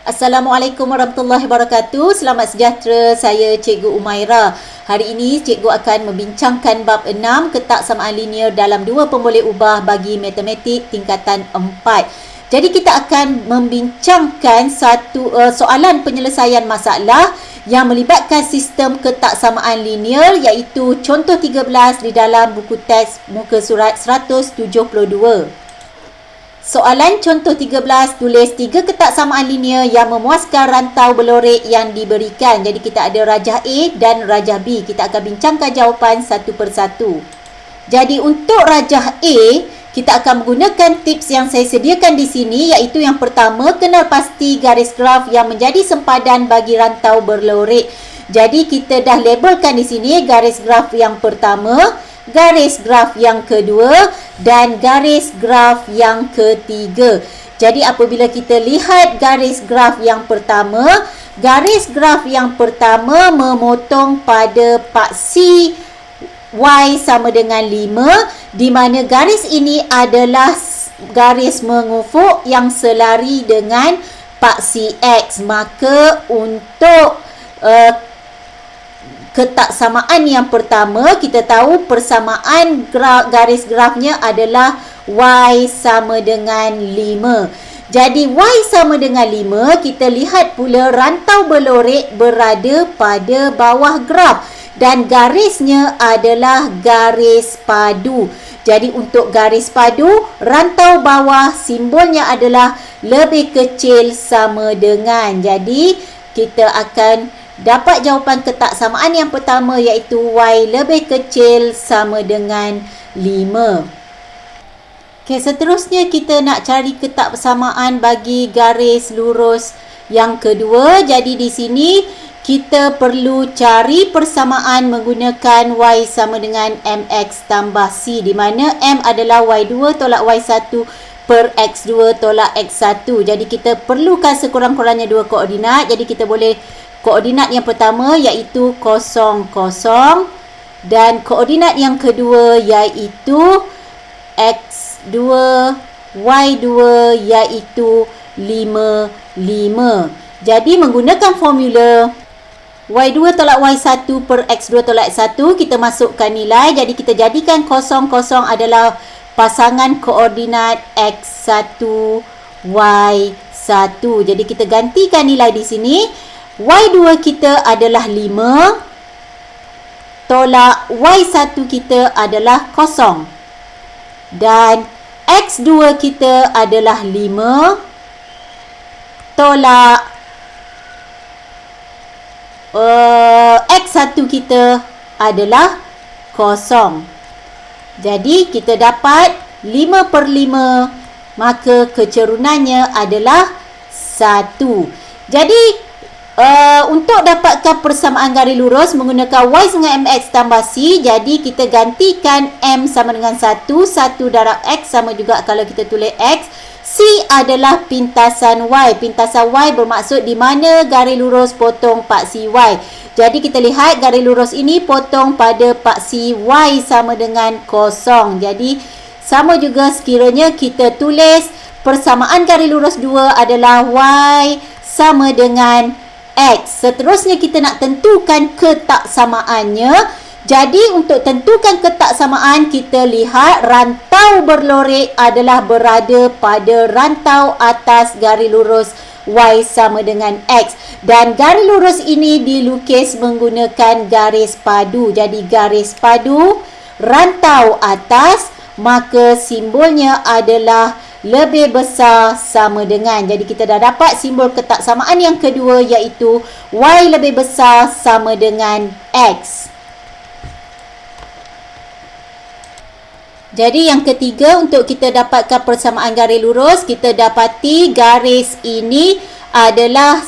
Assalamualaikum warahmatullahi wabarakatuh. Selamat sejahtera, saya Cikgu Umaira. Hari ini Cikgu akan membincangkan bab 6 ketaksamaan linear dalam dua pemboleh ubah bagi matematik tingkatan 4. Jadi kita akan membincangkan satu soalan penyelesaian masalah yang melibatkan sistem ketaksamaan linear, iaitu contoh 13 di dalam buku teks muka surat 172. Soalan contoh 13, tulis 3 ketaksamaan linear yang memuaskan rantau berlorek yang diberikan. Jadi kita ada rajah A dan rajah B. Kita akan bincangkan jawapan satu persatu. Jadi untuk rajah A, kita akan menggunakan tips yang saya sediakan di sini, iaitu yang pertama, kenal pasti garis graf yang menjadi sempadan bagi rantau berlorek. Jadi kita dah labelkan di sini garis graf yang pertama, garis graf yang kedua dan garis graf yang ketiga. Jadi apabila kita lihat garis graf yang pertama memotong pada paksi Y sama dengan 5, di mana garis ini adalah garis mengufuk yang selari dengan paksi X. Maka untuk ketaksamaan yang pertama, kita tahu persamaan garis grafnya adalah Y sama dengan 5. Jadi Y sama dengan 5, kita lihat pula rantau berlorek berada pada bawah graf dan garisnya adalah garis padu. Jadi untuk garis padu, rantau bawah simbolnya adalah lebih kecil sama dengan. Jadi kita akan dapat jawapan ketaksamaan yang pertama, iaitu Y lebih kecil sama dengan 5. Okey, seterusnya kita nak cari ketaksamaan bagi garis lurus yang kedua. Jadi di sini kita perlu cari persamaan menggunakan Y sama dengan MX tambah C, di mana M adalah Y2 tolak Y1 per X2 tolak X1. Jadi kita perlukan sekurang-kurangnya dua koordinat. Jadi kita boleh koordinat yang pertama iaitu 0, 0, dan koordinat yang kedua iaitu X2, Y2 iaitu 5, 5. Jadi menggunakan formula Y2 tolak Y1 per X2 tolak X1, kita masukkan nilai. Jadi kita jadikan 0, 0 adalah pasangan koordinat X1, Y1. Jadi kita gantikan nilai di sini. Y2 kita adalah 5, tolak Y1 kita adalah 0. Dan X2 kita adalah 5, tolak X1 kita adalah 0. Jadi kita dapat 5 per 5, maka kecerunannya adalah 1. Jadi untuk dapatkan persamaan garis lurus menggunakan Y dengan MX tambah C, jadi kita gantikan M sama dengan 1, 1 darab X sama juga kalau kita tulis X. C adalah pintasan Y. Pintasan Y bermaksud di mana garis lurus potong paksi Y. Jadi kita lihat garis lurus ini potong pada paksi Y sama dengan 0. Jadi sama juga sekiranya kita tulis persamaan garis lurus 2 adalah Y sama dengan X. Seterusnya kita nak tentukan ketaksamaannya. Jadi untuk tentukan ketaksamaan, kita lihat rantau berlorek adalah berada pada rantau atas garis lurus Y sama dengan X. Dan garis lurus ini dilukis menggunakan garis padu. Jadi garis padu, rantau atas, maka simbolnya adalah lebih besar sama dengan. Jadi kita dah dapat simbol ketaksamaan yang kedua, iaitu Y lebih besar sama dengan X. Jadi yang ketiga, untuk kita dapatkan persamaan garis lurus, kita dapati garis ini adalah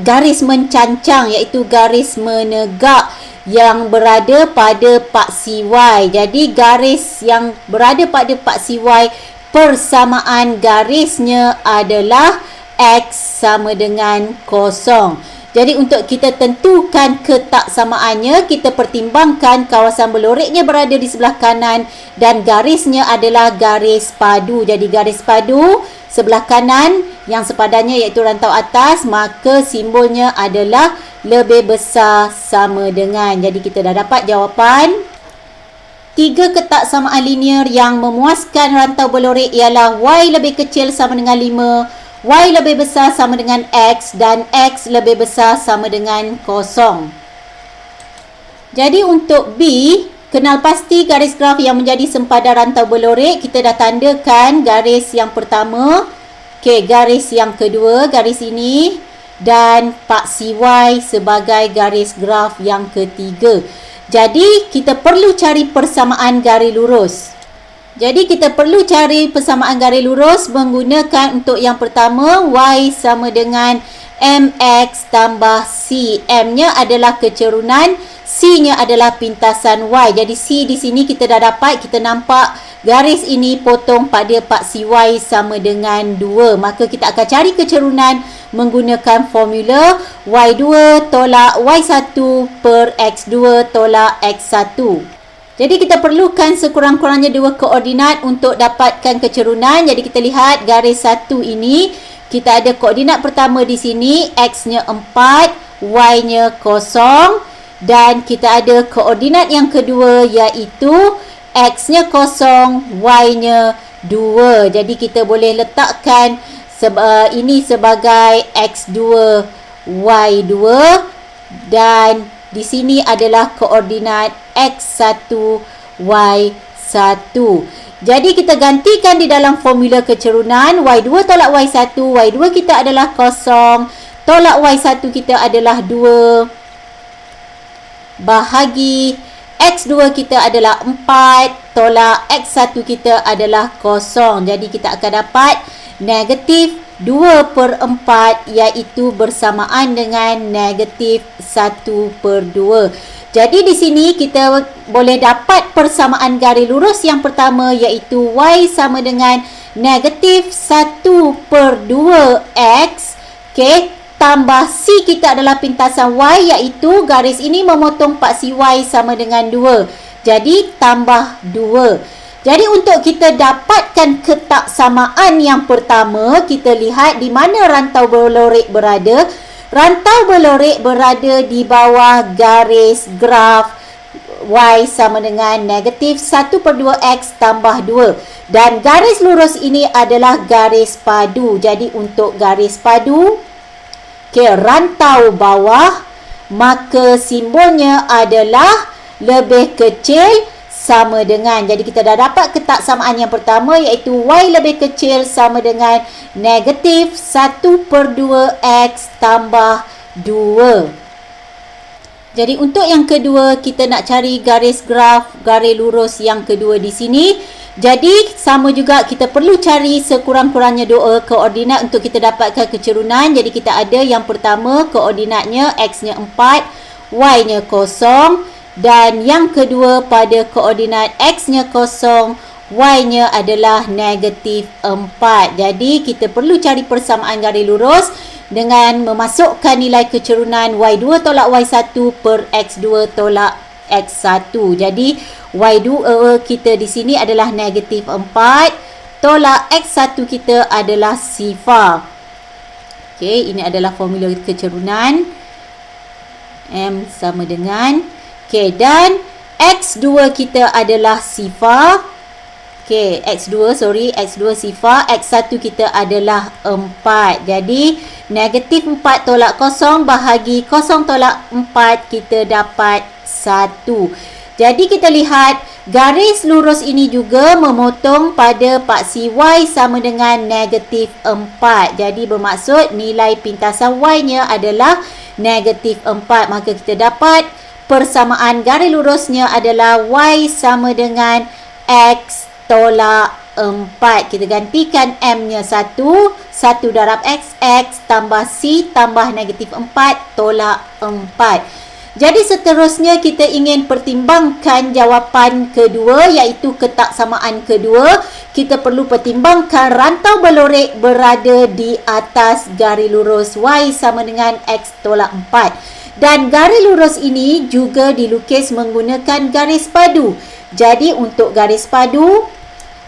garis mencancang, iaitu garis menegak yang berada pada paksi Y. Jadi garis yang berada pada paksi Y, persamaan garisnya adalah X sama dengan 0. Jadi untuk kita tentukan ketaksamaannya, kita pertimbangkan kawasan berloreknya berada di sebelah kanan dan garisnya adalah garis padu. Jadi garis padu sebelah kanan yang sepadannya iaitu rantau atas, maka simbolnya adalah lebih besar sama dengan. Jadi kita dah dapat jawapan. 3 ketaksamaan linear yang memuaskan rantau berlorek ialah Y lebih kecil sama dengan 5, Y lebih besar sama dengan X dan X lebih besar sama dengan 0. Jadi untuk B, kenal pasti garis graf yang menjadi sempadan rantau berlorek. Kita dah tandakan garis yang pertama, garis yang kedua, garis ini, dan paksi Y sebagai garis graf yang ketiga. Jadi kita perlu cari persamaan garis lurus. Jadi kita perlu cari persamaan garis lurus menggunakan untuk yang pertama Y sama dengan MX tambah C. M-nya adalah kecerunan, C-nya adalah pintasan Y. Jadi C di sini kita dah dapat, kita nampak garis ini potong pada paksi Y sama dengan 2. Maka kita akan cari kecerunan menggunakan formula Y2 tolak Y1 per X2 tolak X1. Jadi kita perlukan sekurang-kurangnya 2 koordinat untuk dapatkan kecerunan. Jadi kita lihat garis 1 ini, kita ada koordinat pertama di sini, X-nya 4, Y-nya 0. Dan kita ada koordinat yang kedua iaitu X-nya 0, Y-nya 2. Jadi kita boleh letakkan ini sebagai X2, Y2 dan di sini adalah koordinat X1, Y1. Jadi kita gantikan di dalam formula kecerunan, Y2 tolak Y1, Y2 kita adalah 0, tolak Y1 kita adalah 2, bahagi X2 kita adalah 4, tolak X1 kita adalah 0. Jadi kita akan dapat negatif 2 per 4 iaitu bersamaan dengan negatif 1 per 2. Jadi di sini kita boleh dapat persamaan garis lurus yang pertama iaitu Y sama dengan negatif 1 per 2X. Tambah C kita adalah pintasan Y iaitu garis ini memotong paksi Y sama dengan 2. Jadi tambah 2. Jadi untuk kita dapatkan ketaksamaan yang pertama, kita lihat di mana rantau berlorek berada. Rantau berlorek berada di bawah garis graf Y sama dengan negatif 1 per 2X tambah 2. Dan garis lurus ini adalah garis padu. Jadi untuk garis padu, rantau bawah, maka simbolnya adalah lebih kecil sama dengan. Jadi kita dah dapat ketaksamaan yang pertama iaitu Y lebih kecil sama dengan negatif 1 per 2X tambah 2. Jadi untuk yang kedua, kita nak cari garis graf, garis lurus yang kedua di sini. Jadi sama juga kita perlu cari sekurang-kurangnya 2 koordinat untuk kita dapatkan kecerunan. Jadi kita ada yang pertama koordinatnya X-nya 4, Y-nya 0. Dan yang kedua pada koordinat X-nya 0, Y-nya adalah negatif 4. Jadi kita perlu cari persamaan garis lurus dengan memasukkan nilai kecerunan Y2 tolak Y1 per X2 tolak X1. Jadi Y2 kita di sini adalah negatif 4, tolak X1 kita adalah sifar. Ini adalah formula kecerunan. M sama dengan dan X2 kita adalah sifar. X2 sifar. X1 kita adalah 4. Jadi negatif 4 tolak 0 bahagi 0 tolak 4 kita dapat 1. Jadi kita lihat garis lurus ini juga memotong pada paksi Y sama dengan negatif 4. Jadi bermaksud nilai pintasan Y-nya adalah negatif 4. Maka kita dapat persamaan garis lurusnya adalah Y sama dengan X tolak 4. Kita gantikan M-nya 1. 1 darab X, X tambah C tambah negatif 4 tolak 4. Jadi seterusnya kita ingin pertimbangkan jawapan kedua iaitu ketaksamaan kedua. Kita perlu pertimbangkan rantau berlorek berada di atas garis lurus Y sama dengan X tolak 4. Dan garis lurus ini juga dilukis menggunakan garis padu. Jadi untuk garis padu,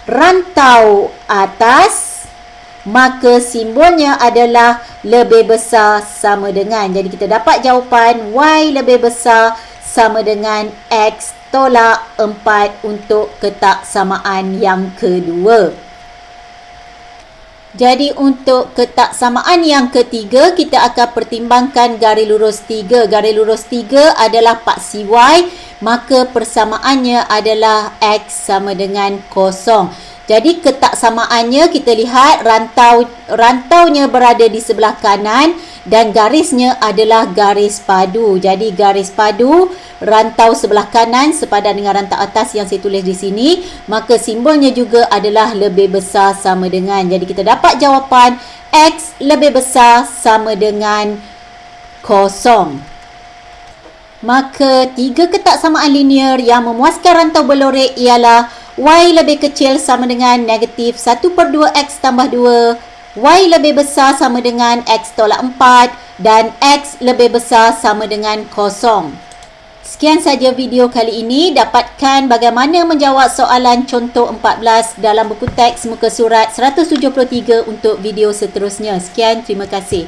rantau atas maka simbolnya adalah lebih besar sama dengan. Jadi kita dapat jawapan Y lebih besar sama dengan X tolak 4 untuk ketaksamaan yang kedua. Jadi untuk ketaksamaan yang ketiga, kita akan pertimbangkan garis lurus 3. Garis lurus 3 adalah paksi Y, maka persamaannya adalah X sama dengan 0. Jadi ketaksamaannya kita lihat rantaunya berada di sebelah kanan dan garisnya adalah garis padu. Jadi garis padu rantau sebelah kanan sepadan dengan rantau atas yang saya tulis di sini, maka simbolnya juga adalah lebih besar sama dengan. Jadi kita dapat jawapan X lebih besar sama dengan 0. Maka tiga ketaksamaan linear yang memuaskan rantau berlorek ialah Y lebih kecil sama dengan negatif 1/2 X tambah 2, Y lebih besar sama dengan X tolak 4 dan X lebih besar sama dengan 0. Sekian saja video kali ini. Dapatkan bagaimana menjawab soalan contoh 14 dalam buku teks muka surat 173 untuk video seterusnya. Sekian, terima kasih.